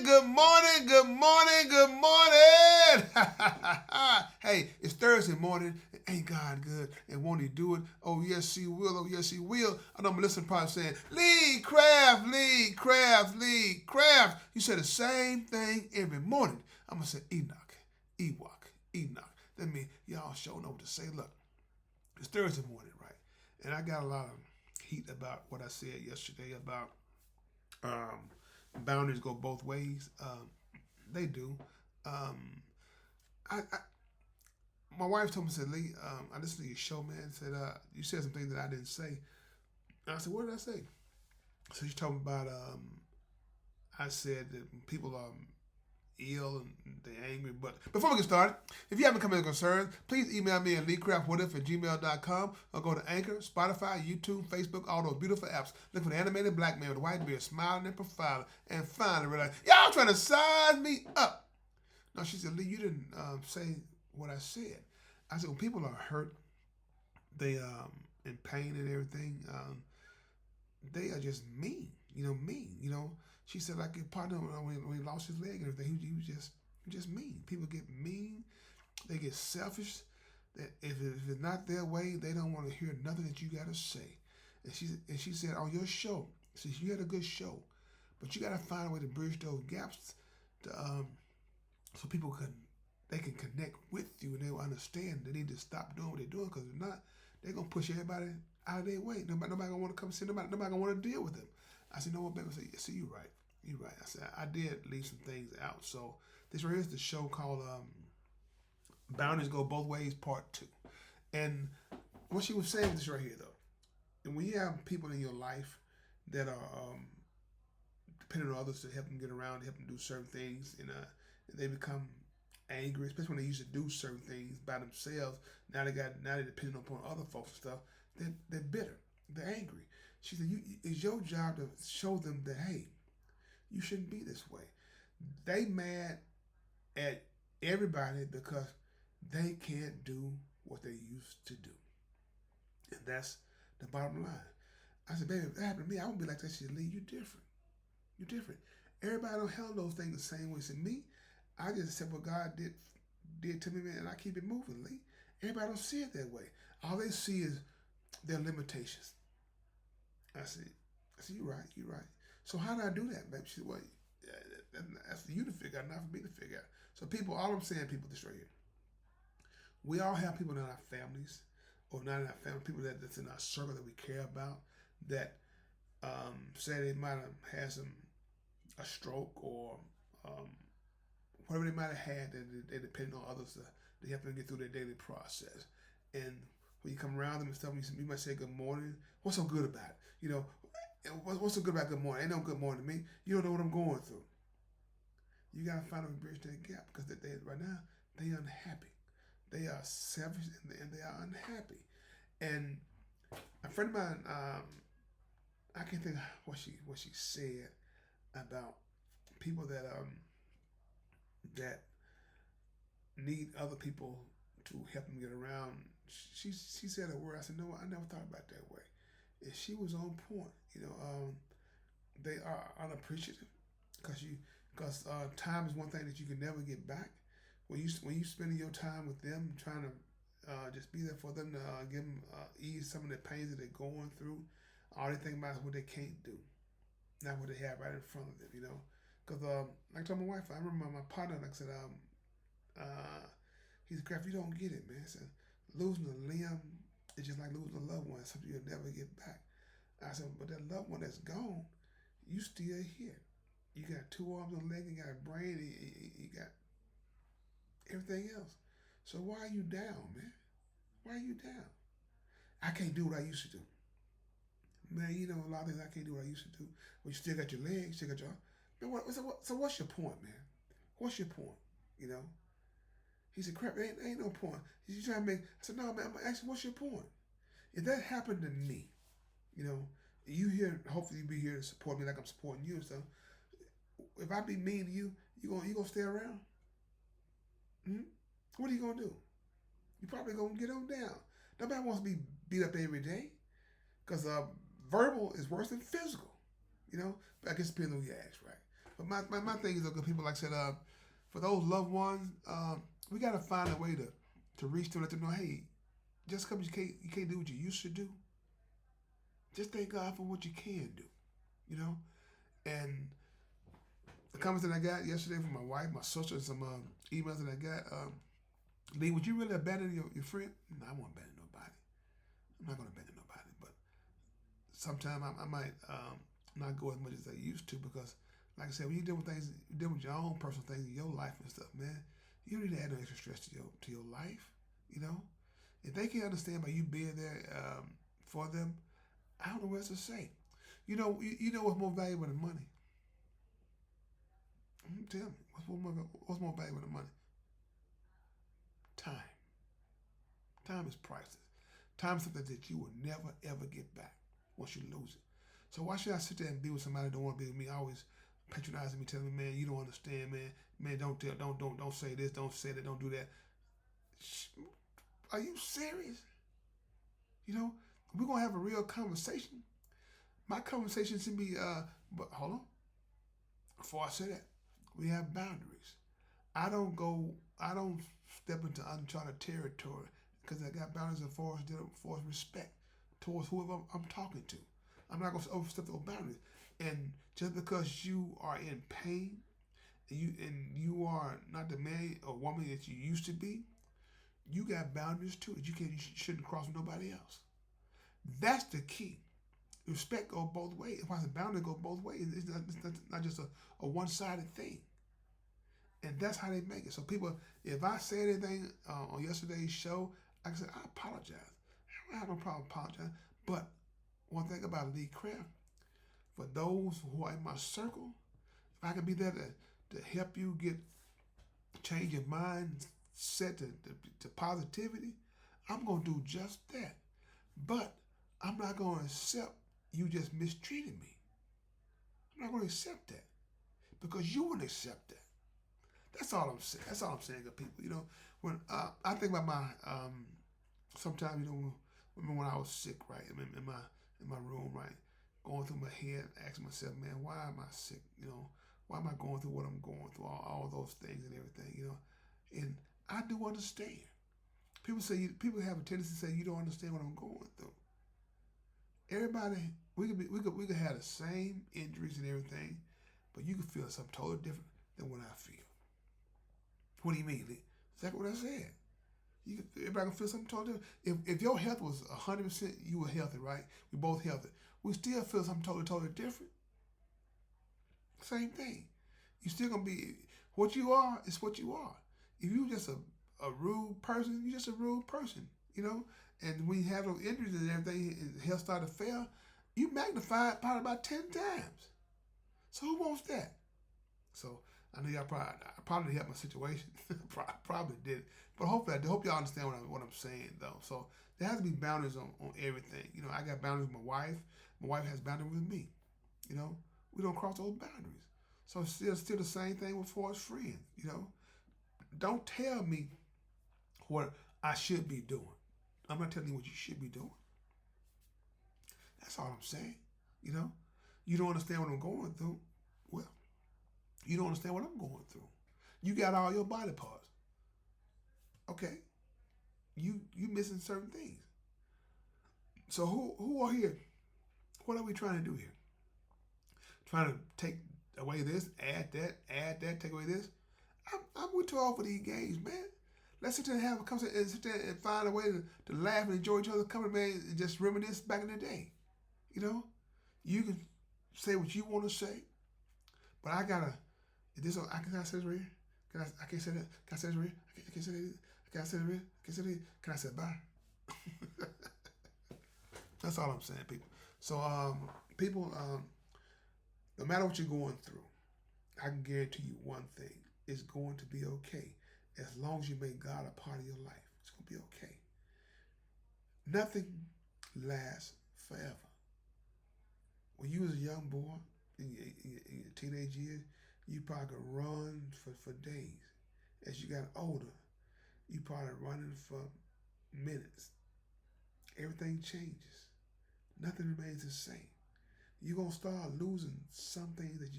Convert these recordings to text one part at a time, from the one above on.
good morning, good morning, good morning. Hey, it's Thursday morning, and ain't God good? And won't He do it? Oh, yes, He will. Oh, yes, He will. I know Melissa probably saying, Lee Craft, Lee Craft, Lee Craft. You say the same thing every morning. I'm going to say Enoch, Ewok, Enoch. That means y'all sure know what to say. Look, it's Thursday morning, right? And I got a lot of heat about what I said yesterday about boundaries go both ways. They do. Um, I my wife told me, said, Lee, I listened to your show, man. Said you said some things that I didn't say. And I said, what did I say? So she told me about I said that people are ill and they're angry. But before we get started, if you have any comments or concerns, please email me at leecraftwhatif@gmail.com or go to Anchor, Spotify, YouTube, Facebook, all those beautiful apps. Look for the animated black man with a white beard smiling and profiling. And finally realize, y'all trying to size me up. No, she said, Lee, you didn't say what I said. I said, when people are hurt, they in pain and everything, they are just mean. Mean. She said like your partner when he lost his leg and everything, he was just mean. People get mean. They get selfish. That if it's not their way, they don't want to hear nothing that you got to say. And she said on your show, since you had a good show, but you got to find a way to bridge those gaps to so people can connect with you and they will understand they need to stop doing what they're doing, because if not, they're gonna push everybody out of their way. Nobody gonna want to come see. Nobody gonna want to deal with them. I said, no, what, baby? I said, yeah, see, you're right. You're right. I said, I did leave some things out. So this right here is the show called Boundaries Go Both Ways Part 2. And what she was saying was this right here, though. And when you have people in your life that are depending on others to help them get around, to help them do certain things, and they become angry, especially when they used to do certain things by themselves. Now they're depending upon other folks and stuff. They're bitter. They're angry. She said, it's your job to show them that, hey, you shouldn't be this way. They mad at everybody because they can't do what they used to do. And that's the bottom line. I said, baby, if that happened to me, I wouldn't be like that. She said, Lee, you're different. You're different. Everybody don't handle those things the same way. She said, me, I just accept what God did to me, man, and I keep it moving, Lee. Everybody don't see it that way. All they see is their limitations. I said, you're right. So how do I do that, baby? She said, well, that's for you to figure out, not for me to figure out. So all I'm saying, people, this right here. We all have people in our families, or not in our family, people that's in our circle that we care about, that say they might have had a stroke or whatever they might have had, that they depend on others to help them get through their daily process. And when you come around them and stuff, you might say good morning. What's so good about it? What's so good about good morning? Ain't no good morning to me. You don't know what I'm going through. You got to find a way to bridge that gap, because right now they unhappy. They are selfish and they are unhappy. And a friend of mine, I can't think of what she said about people that need other people to help them get around. She said a word. I said, no, I never thought about it that way. And she was on point. They are unappreciative because time is one thing that you can never get back. When you spending your time with them, trying to just be there for them to give them ease some of the pains that they're going through, all they think about is what they can't do, not what they have right in front of them. Because like I told my wife, I remember my partner, like I said, he said, Crap, you don't get it, man. I said, losing a limb is just like losing a loved one, something you'll never get back. I said, but that loved one that's gone, you still here. You got 2 arms and legs, you got a brain, you got everything else. So why are you down, man? Why are you down? I can't do what I used to do. Man, a lot of things I can't do what I used to do. But you still got your legs, still got your... Man, so what's your point, man? What's your point? He said, Crap, ain't no point. You trying to make... I said, no, man, I'm going to ask you, what's your point? If that happened to me, you here, hopefully you be here to support me like I'm supporting you and stuff. If I be mean to you, you gonna stay around? What are you gonna do? You probably gonna get on down. Nobody wants to be beat up every day, because verbal is worse than physical. But I guess it depends on who you ask, right? But my thing is, look, people like I said, for those loved ones, we gotta find a way to reach them, let them know, hey, just because you can't do what you used to do, just thank God for what you can do, you know. And the comments that I got yesterday from my wife, my sister, and some emails that I got, Lee, would you really abandon your friend? No, I won't abandon nobody. I'm not gonna abandon nobody, but sometimes I might not go as much as I used to because, like I said, when you deal with things, you deal with your own personal things in your life and stuff, man. You don't need to add no extra stress to your life, you know. If they can't understand by you being there for them, I don't know what else to say. You know what's more valuable than money? Tell me, what's more valuable than money? Time. Time is priceless. Time is something that you will never ever get back once you lose it. So why should I sit there and be with somebody that don't want to be with me, always patronizing me, telling me, man, you don't understand, man. Man, don't say this, don't say that, don't do that. Are you serious? You know, we're gonna have a real conversation. My conversation should be, but hold on. Before I say that, we have boundaries. I don't go. I don't step into uncharted territory because I got boundaries as far as respect towards whoever I'm talking to. I'm not going to overstep those boundaries. And just because you are in pain and you are not the man or woman that you used to be, you got boundaries too that you shouldn't cross with nobody else. That's the key. Respect goes both ways. If I say boundary goes both ways, it's not just a one sided thing. And that's how they make it. So people, if I said anything on yesterday's show, like I said, I apologize. I have no problem apologizing. But one thing about Lee Craft, for those who are in my circle, if I can be there to help you change your mind, set to positivity, I'm gonna do just that. But I'm not gonna accept you just mistreating me. I'm not gonna accept that because you wouldn't accept that. That's all I'm saying. That's all I'm saying to people. When I think about my sometimes when I was sick, right, in my room, right, going through my head, asking myself, man, why am I sick? Why am I going through what I'm going through? All those things and everything. And I do understand. People have a tendency to say you don't understand what I'm going through. Everybody, we could have the same injuries and everything, but you could feel something totally different than what I feel. What do you mean, Lee? Exactly what I said. Everybody can feel something totally different. If your health was 100%, you were healthy, right? We both healthy. We still feel something totally different. Same thing. You still gonna be what you are. Is what you are. If you just a rude person, you're just a rude person. And when you have those injuries and everything, and health start to fail, you magnify it probably about 10 times. So who wants that? So I know I probably helped my situation. Probably did, but hopefully I hope y'all understand what I'm saying though. So there has to be boundaries on everything. I got boundaries with my wife. My wife has boundaries with me. We don't cross those boundaries. So it's still the same thing with far as friends. Don't tell me what I should be doing. I'm not telling you what you should be doing. That's all I'm saying. You know, you don't understand what I'm going through. Well, you don't understand what I'm going through. You got all your body parts. Okay, you missing certain things. So who are here? What are we trying to do here? Trying to take away this, add that, take away this. I'm way too old for these games, man. Let's sit there and have a conversation and sit there and find a way to laugh and enjoy each other's company, man, and just reminisce back in the day. You know, you can say what you want to say, but I gotta. Can I say this right here? I can't say that. Can I say this right here? I can't say that. Can I say that right here? Can I say that? Can I say bye? That's all I'm saying, people. So, people, no matter what you're going through, I can guarantee you one thing: it's going to be okay. As long as you make God a part of your life, it's going to be okay. Nothing lasts forever. When you was a young boy in your teenage years, you probably could run for days. As you got older, you probably running for minutes. Everything changes. Nothing remains the same. You're gonna start losing some things that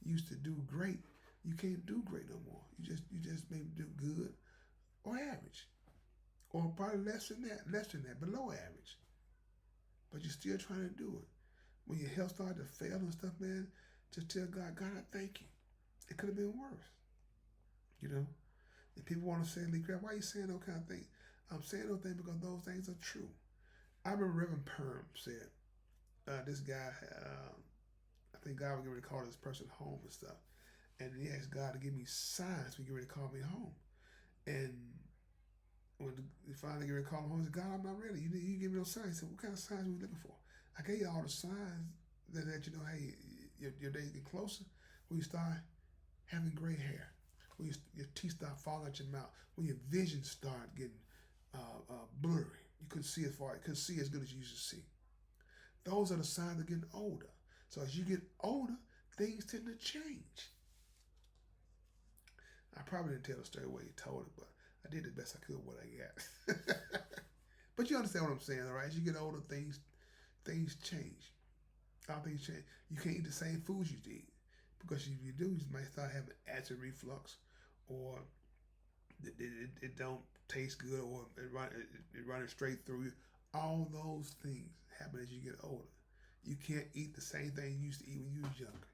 used to do great, you can't do great no more. You just maybe do good or average, or probably less than that, below average. But you're still trying to do it. When your health started to fail and stuff, man, just tell God, God, I thank you. It could have been worse, you know. And people want to say, Lee Crab, why are you saying those kind of things? I'm saying those things because those things are true. I remember Reverend Perm said, this guy, I think God was getting ready to call this person home and stuff. And he asked God to give me signs when he get ready to call me home. And when he finally get ready to call him home, he said, God, I'm not ready. You give me those signs. He said, what kind of signs are we looking for? I gave you all the signs that you know, hey, your days get closer when you start having gray hair, when your teeth start falling out your mouth, when your vision start getting blurry. You couldn't see as far, you couldn't see as good as you used to see. Those are the signs of getting older. So as you get older, things tend to change. I probably didn't tell the story the way you told it, but I did the best I could with what I got. But you understand what I'm saying, all right? As you get older, things change. All things change. You can't eat the same foods you did, because if you do, you might start having acid reflux, or it don't taste good, or it running straight through you. All those things happen as you get older. You can't eat the same thing you used to eat when you was younger.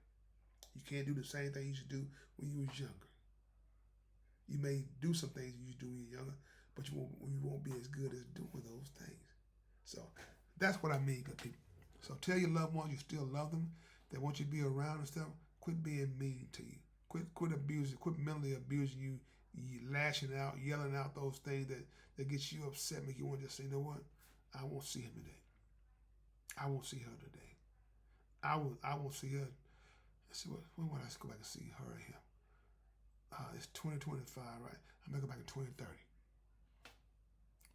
You can't do the same thing you used to do when you was younger. You may do some things you used to do when you're younger, but you won't be as good as doing those things. So that's what I mean, good people. So tell your loved ones you still love them. They want you to be around and stuff. Quit being mean to you. Quit abusing. Quit mentally abusing you. You lashing out, yelling out those things that gets you upset, make you want to just say, you know what? I won't see him today. I won't see her today. I won't see her. Let's see when will I go back and see her and him? It's 2025, right? I'm gonna go back in 2030.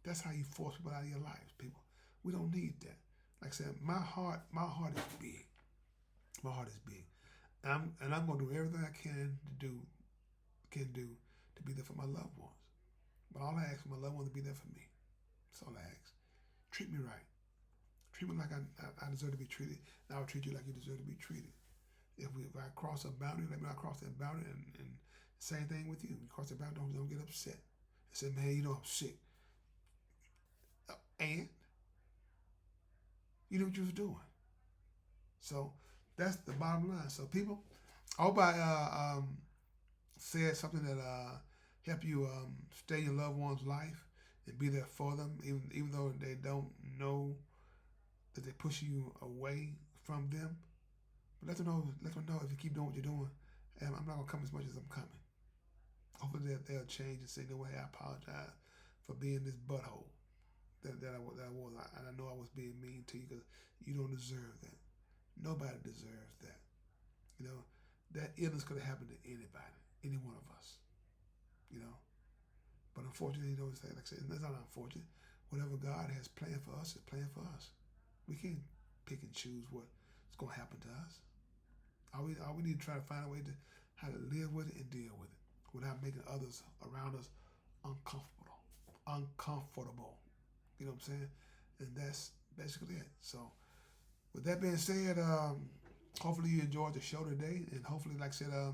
That's how you force people out of your lives, people. We don't need that. Like I said, my heart is big. My heart is big. And I'm gonna do everything I can do to be there for my loved ones. But all I ask for my loved ones to be there for me. That's all I ask. Treat me right. Treat me like I deserve to be treated, and I will treat you like you deserve to be treated. If I cross a boundary, let me not cross that boundary. And same thing with you. You cross the boundary, don't get upset. And say, man, you know I'm sick. And you knew what you was doing. So that's the bottom line. So people, I hope I said something that help you stay in your loved one's life and be there for them, even though they don't know that they're pushing you away from them. But let them know if you keep doing what you're doing, and I'm not gonna come as much as I'm coming. Hopefully they'll change and say, no way, I apologize for being this butthole that I was. And I know I was being mean to you, because you don't deserve that. Nobody deserves that. You know, that illness could have happened to anybody, any one of us. You know, but unfortunately, you know, like I said, it's not unfortunate. Whatever God has planned for us is planned for us. We can't pick and choose what's going to happen to us. All we need to try to find a way to how to live with it and deal with it without making others around us uncomfortable. You know what I'm saying? And that's basically it. So with that being said, hopefully you enjoyed the show today, and hopefully, like I said,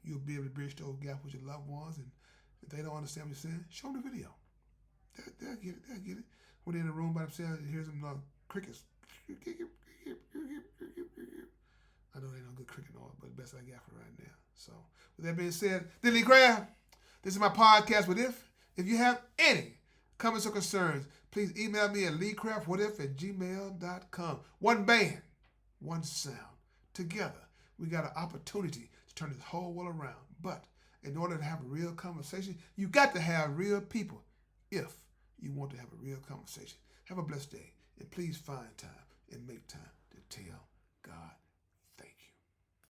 you'll be able to bridge those gaps with your loved ones. And if they don't understand what you're saying, show them the video. They'll get it. They'll get it. When they're in the room by themselves, you hear some crickets. I know they ain't no good cricket noise, but the best I got for right now. So with that being said, Lee Crab, this is my podcast. But if you have any comments or concerns, please email me at leecraftwhatif@gmail.com. One band, one sound. Together, we got an opportunity to turn this whole world around. But in order to have a real conversation, you got to have real people if you want to have a real conversation. Have a blessed day, and please find time and make time to tell God